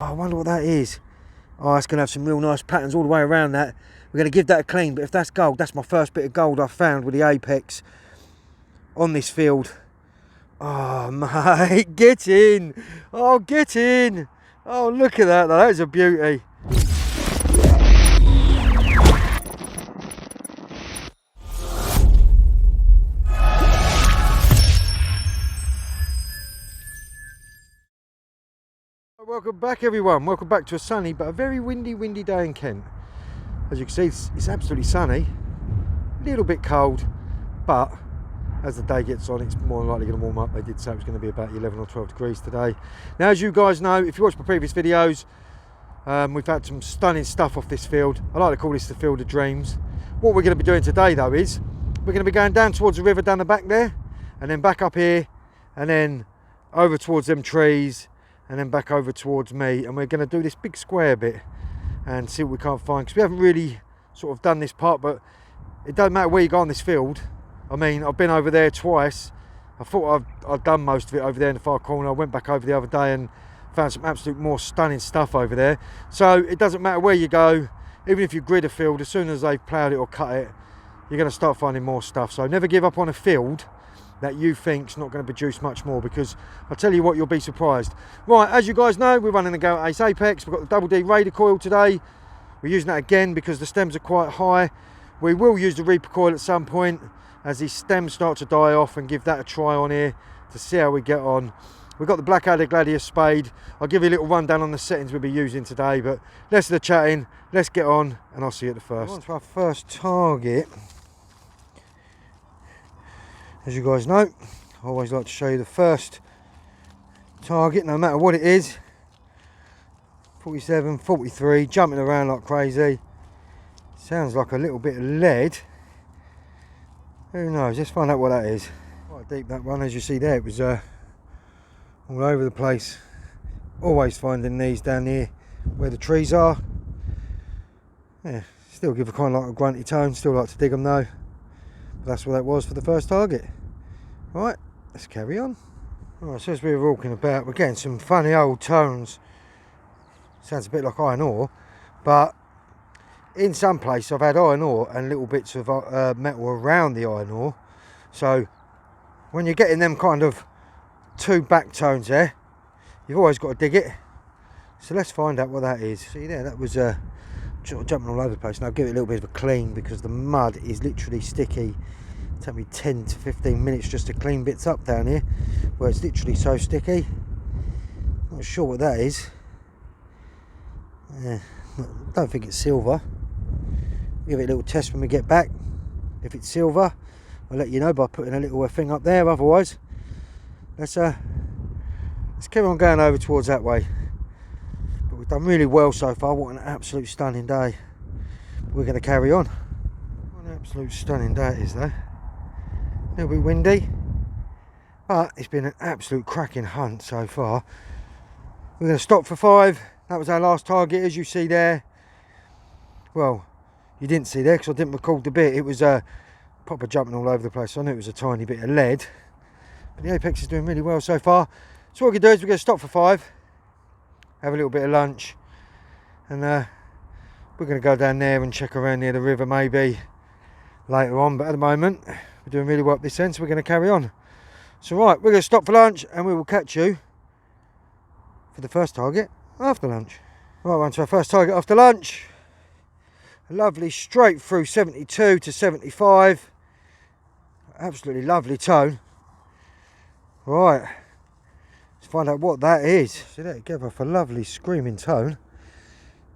Oh, I wonder what that is. Oh, it's going to have some real nice patterns all the way around that. We're going to give that a clean, but if that's gold, that's my first bit of gold I found with the Apex on this field. Oh, mate, get in. Oh, get in. Oh, look at that, though. That is a beauty. Welcome back, everyone. Welcome back to a sunny but a very windy day in Kent. As you can see, it's absolutely sunny, a little bit cold, but as the day gets on, it's more likely going to warm up. They did say it was going to be about 11 or 12 degrees today. Now, as you guys know, if you watched my previous videos, we've had some stunning stuff off this field. I like to call this the field of dreams. What we're going to be doing today, though, is we're going to be going down towards the river down the back there, and then back up here, and then over towards them trees, and then back over towards me, and we're going to do this big square bit and see what we can't find, because we haven't really sort of done this part. But it doesn't matter where you go on this field. I mean, I've been over there twice. I thought I've done most of it over there in the far corner. I went back over the other day and found some absolute more stunning stuff over there. So it doesn't matter where you go, even if you grid a field, as soon as they've ploughed it or cut it, you're going to start finding more stuff. So never give up on a field that you think's not going to produce much more, because I'll tell you what, you'll be surprised. Right, as you guys know, we're running the Garrett Ace Apex. We've got the double D Raider coil today. We're using that again because the stems are quite high. We will use the Reaper coil at some point as these stems start to die off, and give that a try on here to see how we get on. We've got the Blackadder Gladius spade. I'll give you a little rundown on the settings we'll be using today, but less of the chatting, let's get on, and I'll see you at the first. On to our first target. As you guys know, I always like to show you the first target, no matter what it is. 47, 43, jumping around like crazy. Sounds like a little bit of lead. Who knows? Let's find out what that is. Quite deep, that one. As you see there, it was all over the place. Always finding these down here where the trees are. Yeah, still give a kind of like a grunty tone. Still like to dig them though. But that's what that was for the first target. Right, let's carry on. Right, so as we were walking about, we're getting some funny old tones. Sounds a bit like iron ore, but in some places I've had iron ore and little bits of metal around the iron ore. So when you're getting them kind of two back tones there, you've always got to dig it. So let's find out what that is. See there, that was jumping all over the place. Now I'll give it a little bit of a clean, because the mud is literally sticky. It took me 10 to 15 minutes just to clean bits up down here where it's literally so sticky. Not sure what that is. Don't think it's silver. Give it a little test when we get back. If it's silver, I'll let you know by putting a little thing up there. Otherwise, let's carry on going over towards that way. But we've done really well so far. What an absolute stunning day. We're going to carry on. What an absolute stunning day it is though. A little bit windy, but it's been an absolute cracking hunt so far. We're going to stop for 5. That was our last target, as you see there. Well, you didn't see there because I didn't record the bit. It was proper jumping all over the place. I knew it was a tiny bit of lead, but the Apex is doing really well so far. So what we're going to do is we're going to stop for 5, have a little bit of lunch, and we're going to go down there and check around near the river maybe later on. But at the moment, we're doing really well up this end, so we're going to carry on. So right, we're going to stop for lunch, and we will catch you for the first target after lunch. Right, on to our first target after lunch. A lovely straight through 72 to 75. Absolutely lovely tone. Right, let's find out what that is. See that, give off a lovely screaming tone.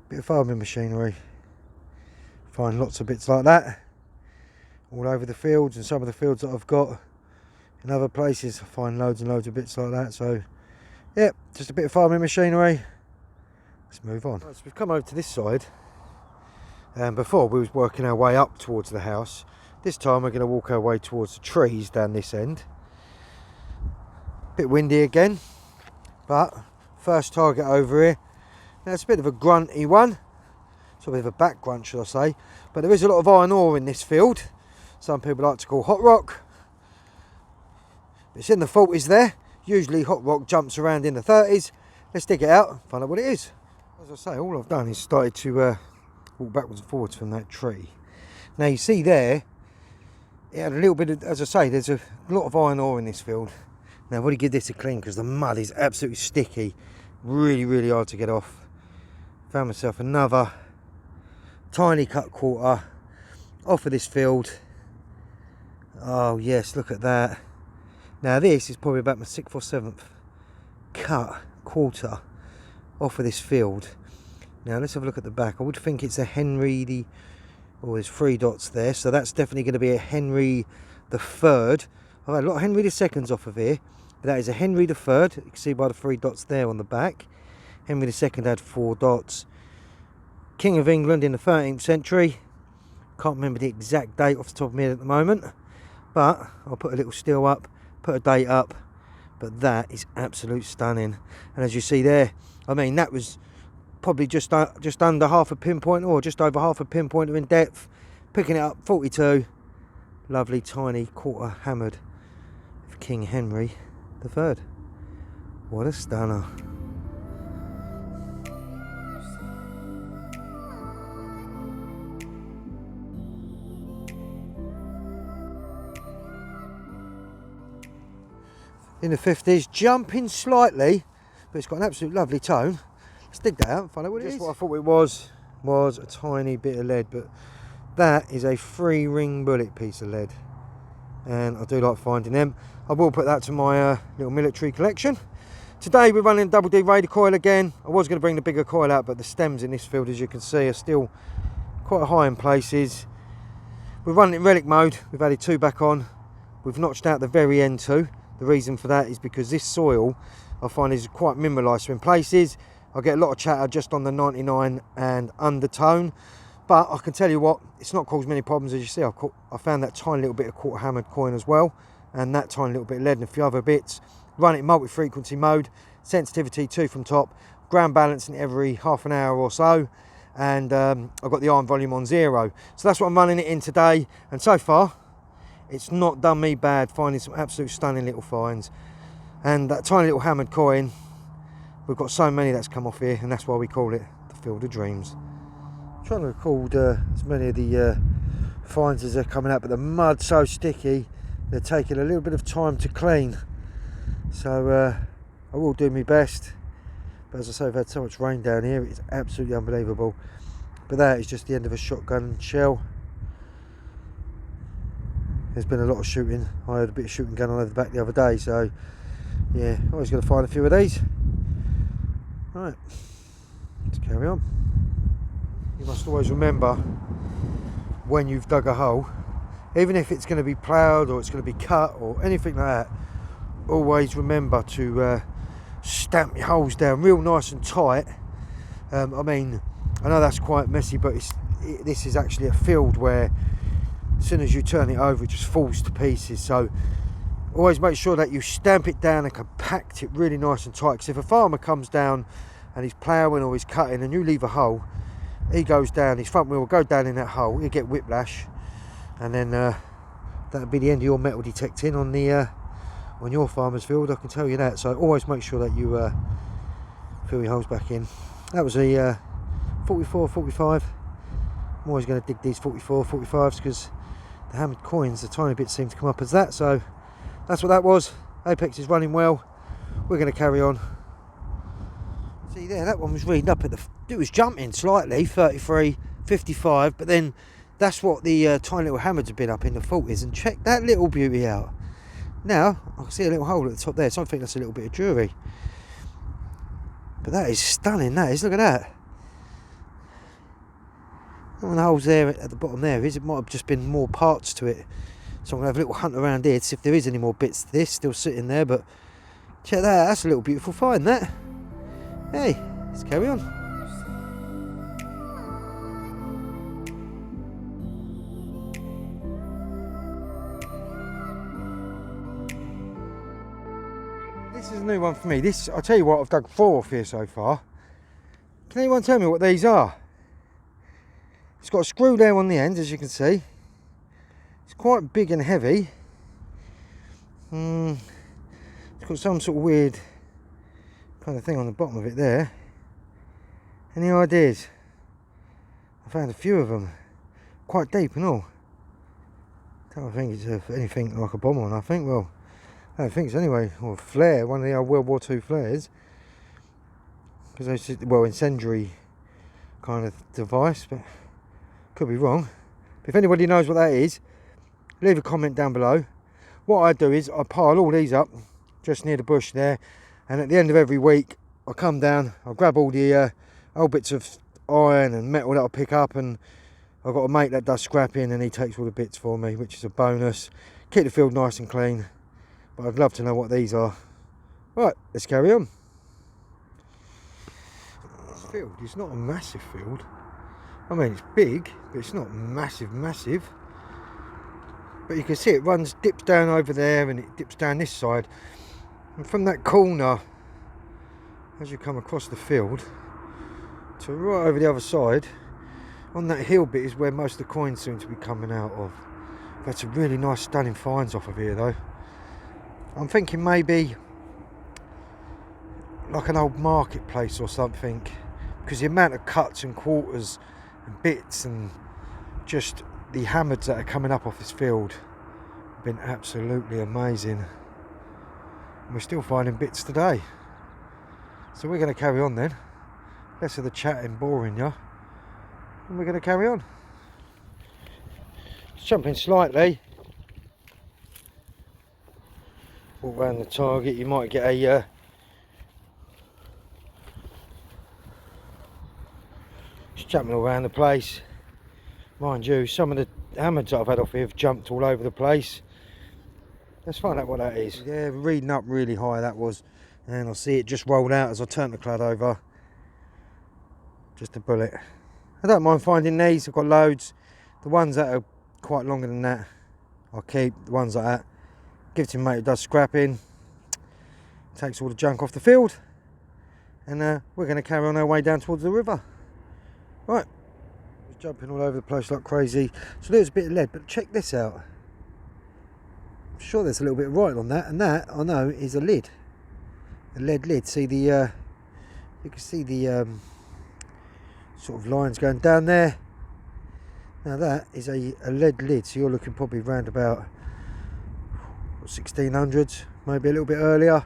Bit of farming machinery. Find lots of bits like that all over the fields, and some of the fields that I've got in other places I find loads and loads of bits like that. So yeah, just a bit of farming machinery. Let's move on. Right, so we've come over to this side, and before we was working our way up towards the house. This time we're going to walk our way towards the trees down this end. Bit windy again, but first target over here. Now it's a bit of a grunty one. It's a bit of a back grunt, should I say. But there is a lot of iron ore in this field. Some people like to call hot rock. It's in the 40s there. Usually hot rock jumps around in the 30s. let's dig it out and find out what it is. As I say, all I've done is started to walk backwards and forwards from that tree. Now you see there, it had a little bit of, as I say, there's a lot of iron ore in this field. Now I've got to give this a clean because the mud is absolutely sticky, really hard to get off. Found myself another tiny cut quarter off of this field. Oh yes, look at that. Now this is probably about my 6th or 7th cut quarter off of this field. Now let's have a look at the back. I would think it's a Henry oh, there's 3 dots there, so that's definitely going to be a Henry the Third. I've had a lot of Henry the Seconds off of here, but that is a Henry the Third. You can see by the 3 dots there on the back. Henry the Second had 4 dots. King of England in the 13th century. Can't remember the exact date off the top of my head at the moment, but I'll put a little still up, put a date up. But that is absolute stunning. And as you see there, I mean, that was probably just under half a pinpoint, or just over half a pinpointer in depth. Picking it up, 42. Lovely tiny quarter hammered of King Henry the Third. What a stunner. In the 50s, jumping slightly, but it's got an absolute lovely tone. Let's dig that out and find out what it is. What I thought it was a tiny bit of lead, but that is a 3-ring bullet piece of lead, and I do like finding them. I will put that to my little military collection. Today we're running double D Raider coil again. I was going to bring the bigger coil out, but the stems in this field, as you can see, are still quite high in places. We're running in relic mode. We've added 2 back on. We've notched out the very end 2. The reason for that is because this soil I find is quite mineralised, so in places I get a lot of chatter just on the 99 and undertone, but I can tell you what, it's not caused many problems. As you see, I found that tiny little bit of quarter hammered coin as well, and that tiny little bit of lead and a few other bits. Run it in multi-frequency mode, sensitivity 2 from top, ground balancing every half an hour or so, and I've got the iron volume on 0. So that's what I'm running it in today, and so far it's not done me bad, finding some absolute stunning little finds. And that tiny little hammered coin, we've got so many that's come off here, and that's why we call it the Field of Dreams. I'm trying to record as many of the finds as they're coming out, but the mud's so sticky, they're taking a little bit of time to clean. So I will do my best. But as I say, we've had so much rain down here, it's absolutely unbelievable. But that is just the end of a shotgun shell. There's been a lot of shooting. I had a bit of shooting going on over the back the other day, so yeah, always going to find a few of these. Right, let's carry on. You must always remember, when you've dug a hole, even if it's going to be ploughed or it's going to be cut or anything like that, always remember to stamp your holes down real nice and tight. I mean, I know that's quite messy, but this is actually a field where as soon as you turn it over, it just falls to pieces. So always make sure that you stamp it down and compact it really nice and tight, because if a farmer comes down and he's ploughing or he's cutting and you leave a hole, he goes down, his front wheel will go down in that hole, he'll get whiplash, and then that'll be the end of your metal detecting on the on your farmer's field, I can tell you that. So always make sure that you fill your holes back in. That was a 44, 45. I'm always going to dig these 44, 45s because the hammered coins, the tiny bits seem to come up as that. So that's what that was. Apex is running well. We're going to carry on. See there, that one was reading up at the, it was jumping slightly, 33, 55, but then that's what the tiny little hammers have been up in the 40s. And check that little beauty out. Now I can see a little hole at the top there, so I think that's a little bit of jewellery. But that is stunning, that is. Look at that. One of the holes there at the bottom there is, it might have just been more parts to it. So I'm going to have a little hunt around here to see if there is any more bits to this still sitting there. But check that out, that's a little beautiful find, that. Hey, let's carry on. This is a new one for me. This, I'll tell you what, I've dug 4 off here so far. Can anyone tell me what these are? It's got a screw there on the end, as you can see. It's quite big and heavy. It's got some sort of weird kind of thing on the bottom of it there. Any ideas? I found a few of them, quite deep and all. Don't think it's anything like a bomb or nothing. Well, I don't think so anyway. Or a flare, one of the old World War II flares. Because they said, well, incendiary kind of device, but could be wrong. But if anybody knows what that is, leave a comment down below. What I do is I pile all these up just near the bush there, and at the end of every week I come down, I'll grab all the old bits of iron and metal that I pick up, and I've got a mate that does scrapping and he takes all the bits for me, which is a bonus. Keep the field nice and clean, but I'd love to know what these are. Right, let's carry on. This field is not a massive field. I mean, it's big, but it's not massive. But you can see it dips down over there and it dips down this side. And from that corner, as you come across the field, to right over the other side, on that hill bit is where most of the coins seem to be coming out of. Got some really nice stunning finds off of here though. I'm thinking maybe like an old marketplace or something, because the amount of cuts and quarters and bits and just the hammers that are coming up off this field have been absolutely amazing. And we're still finding bits today. So we're going to carry on then. Less of the chatting boring you. And we're going to carry on. Just jumping slightly. Walk around the target, you might get a just jumping all around the place. Mind you, some of the hammers that I've had off here have jumped all over the place. Let's find out what that is. Yeah, reading up really high that was, and I see it just rolled out as I turned the clad over. Just a bullet. I don't mind finding these, I've got loads. The ones that are quite longer than that, I'll keep. The ones like that, give it to my mate who does scrapping. Takes all the junk off the field. And we're going to carry on our way down towards the river. Right. Jumping all over the place like crazy. So there's a bit of lead, but check this out. I'm sure there's a little bit of writing on that, and that I know is a lid. A lead lid. See the you can see the sort of lines going down there. Now that is a lead lid, so you're looking probably around about 1600s, maybe a little bit earlier,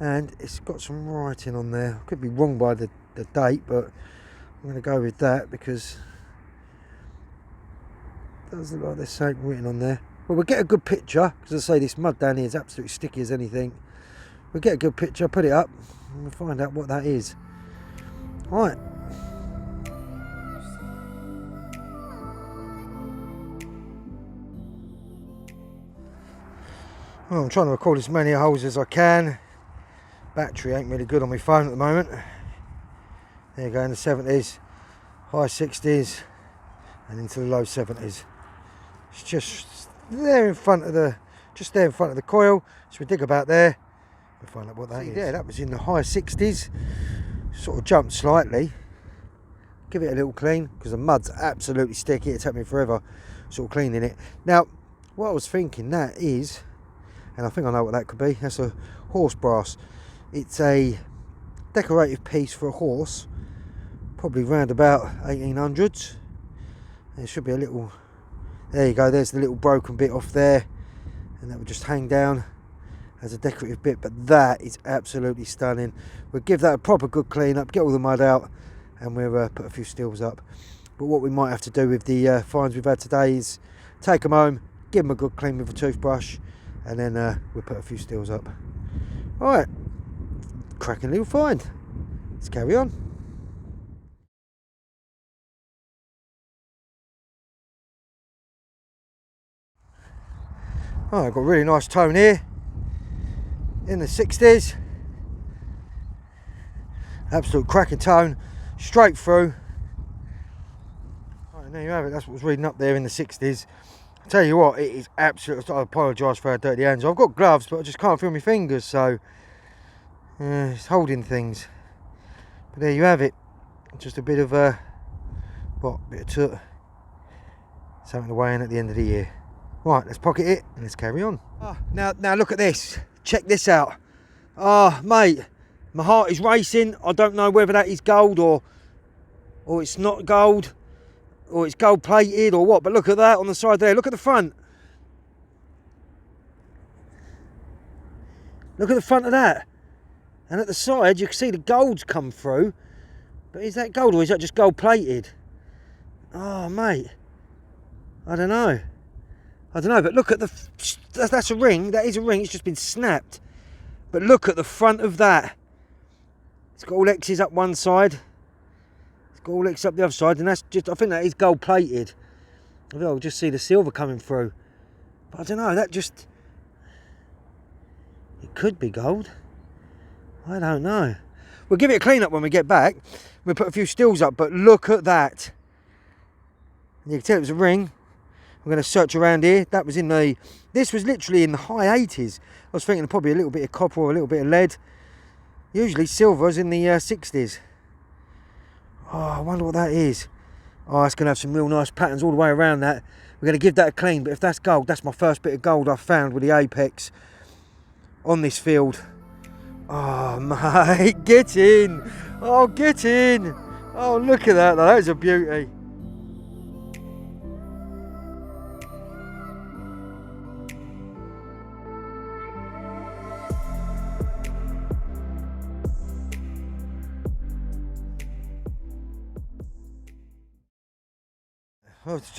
and it's got some writing on there. I could be wrong by the date, but I'm going to go with that because it does look like there's something written on there. Well, we'll get a good picture, because I say this mud down here is absolutely sticky as anything. We'll get a good picture, put it up, and we'll find out what that is. Right. Well, I'm trying to record as many holes as I can. Battery ain't really good on my phone at the moment. There you go, in the 70s, high 60s, and into the low 70s. It's just there in front of the coil. So we dig about there. We'll find out what that is. Yeah, that was in the high 60s. Sort of jumped slightly. Give it a little clean, because the mud's absolutely sticky. It took me forever sort of cleaning it. Now, what I was thinking that is, and I think I know what that could be, that's a horse brass. It's a decorative piece for a horse, probably round about 1800s. There should be a little, there you go, there's the little broken bit off there, and that would just hang down as a decorative bit, but that is absolutely stunning. We'll give that a proper good clean up, get all the mud out, and we'll put a few stills up. But what we might have to do with the finds we've had today is take them home, give them a good clean with a toothbrush, and then we'll put a few stills up. Alright, cracking little find. Let's carry on. Oh, I've got a really nice tone here in the 60s. Absolute cracking tone, straight through. Right, and there you have it. That's what was reading up there in the 60s. I tell you what, it is absolute. I apologise for how dirty hands. I've got gloves, but I just can't feel my fingers, so it's holding things. But there you have it. Just a bit of bit of toot. Something to weigh in at the end of the year. Right, let's pocket it and let's carry on. Now look at this. Check this out. Oh, mate My heart is racing. I don't know whether that is gold or it's not gold, or it's gold plated or what, but look at that on the side there. Look at the front. Look at the front of that. And at the side, you can see the gold's come through. But is that gold or is that just gold plated? Oh, mate. I don't know. I don't know, but look at the... That's a ring. That is a ring. It's just been snapped. But look at the front of that. It's got all X's up one side. It's got all X's up the other side. And that's just... I think that is gold plated. I'll just see the silver coming through. But I don't know. That just... It could be gold. I don't know. We'll give it a clean up when we get back. We'll put a few stills up, but look at that. And you can tell it was a ring. I'm going to search around here. That was in the... This was literally in the high 80s. I was thinking probably a little bit of copper or a little bit of lead. Usually silver's in the 60s. Oh, I wonder what that is. Oh, it's going to have some real nice patterns all the way around that. We're going to give that a clean, but if that's gold, that's my first bit of gold I've found with the Apex on this field. Oh, mate, get in. Oh, get in. Oh, look at that. That is a beauty. I was just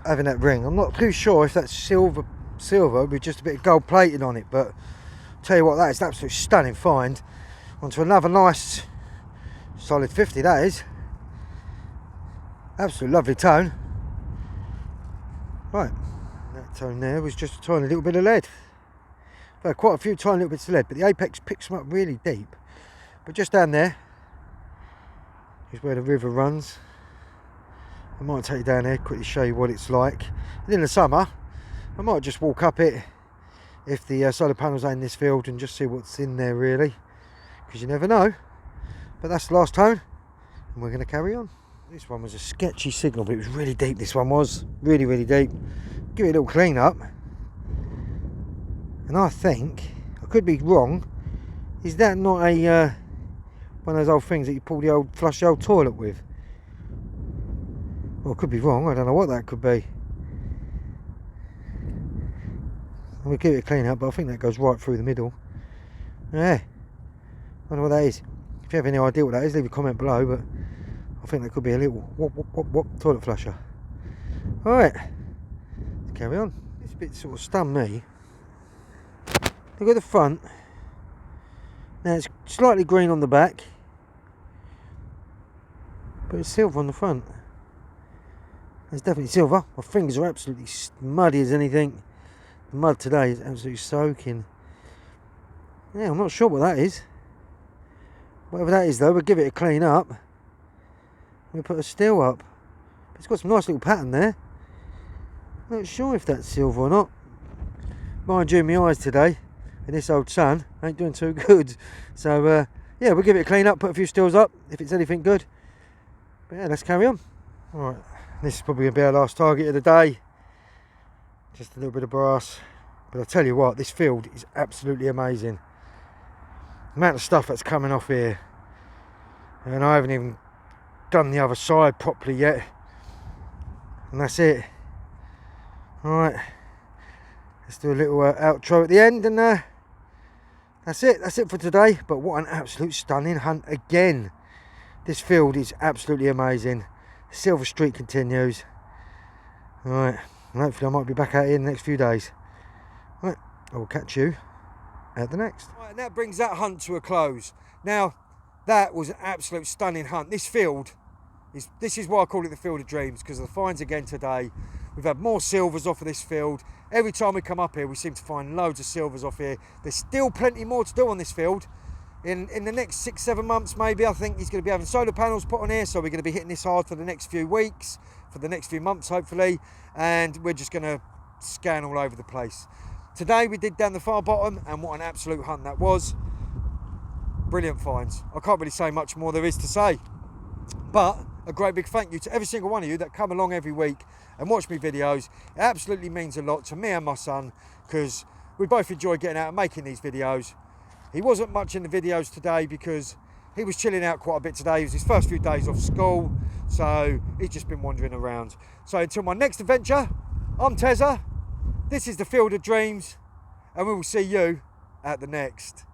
having that ring. I'm not too sure if that's silver with just a bit of gold plated on it, but tell you what, that is an absolute stunning find. Onto another nice solid 50, that is. Absolute lovely tone. Right, that tone there was just a tiny little bit of lead. Quite a few tiny little bits of lead, but the Apex picks them up really deep. But just down there is where the river runs. I might take you down there, quickly show you what it's like. And in the summer, I might just walk up it if the solar panels are in this field and just see what's in there really, because you never know. But that's the last tone and we're going to carry on. This one was a sketchy signal, but it was really deep. This one was really deep. Give it a little clean up, and I think, I could be wrong, is that not a one of those old things that you pull the flush the old toilet with? Well, I could be wrong. I don't know what that could be. We'll give it a clean up, but I think that goes right through the middle. Yeah, I don't know what that is. If you have any idea what that is, leave a comment below, but I think that could be a little whoop toilet flusher. Alright, let's carry on. This bit sort of stunned me. Look at the front. Now it's slightly green on the back, but it's silver on the front. It's definitely silver. My fingers are absolutely muddy as anything. The mud today is absolutely soaking. Yeah, I'm not sure what that is. Whatever that is though, we'll give it a clean up. We'll put a steel up. It's got some nice little pattern there. Not sure if that's silver or not. Mind you, my eyes today in this old sun ain't doing too good. So yeah, we'll give it a clean up, put a few steels up if it's anything good. But yeah, let's carry on. Alright, this is probably going to be our last target of the day. Just a little bit of brass, but I tell you what, this field is absolutely amazing. The amount of stuff that's coming off here, and I haven't even done the other side properly yet, and that's it. Alright, let's do a little outro at the end, and that's it for today. But what an absolute stunning hunt again. This field is absolutely amazing. The silver streak continues. Alright, and hopefully I might be back out here in the next few days. Right, I will catch you at the next. Right, and that brings that hunt to a close. Now, that was an absolute stunning hunt. This field, this is why I call it the Field of Dreams, because of the finds again today. We've had more silvers off of this field. Every time we come up here, we seem to find loads of silvers off here. There's still plenty more to do on this field. In the next 6-7 months, maybe, I think he's going to be having solar panels put on here, so we're going to be hitting this hard for the next few weeks, for the next few months, hopefully, and we're just going to scan all over the place. Today, we did down the far bottom, and what an absolute hunt that was. Brilliant finds. I can't really say much more there is to say, but a great big thank you to every single one of you that come along every week and watch me videos. It absolutely means a lot to me and my son, because we both enjoy getting out and making these videos. He wasn't much in the videos today because he was chilling out quite a bit today. It was his first few days off school, so he's just been wandering around. So until my next adventure, I'm Tezza, this is the Field of Dreams, and we will see you at the next.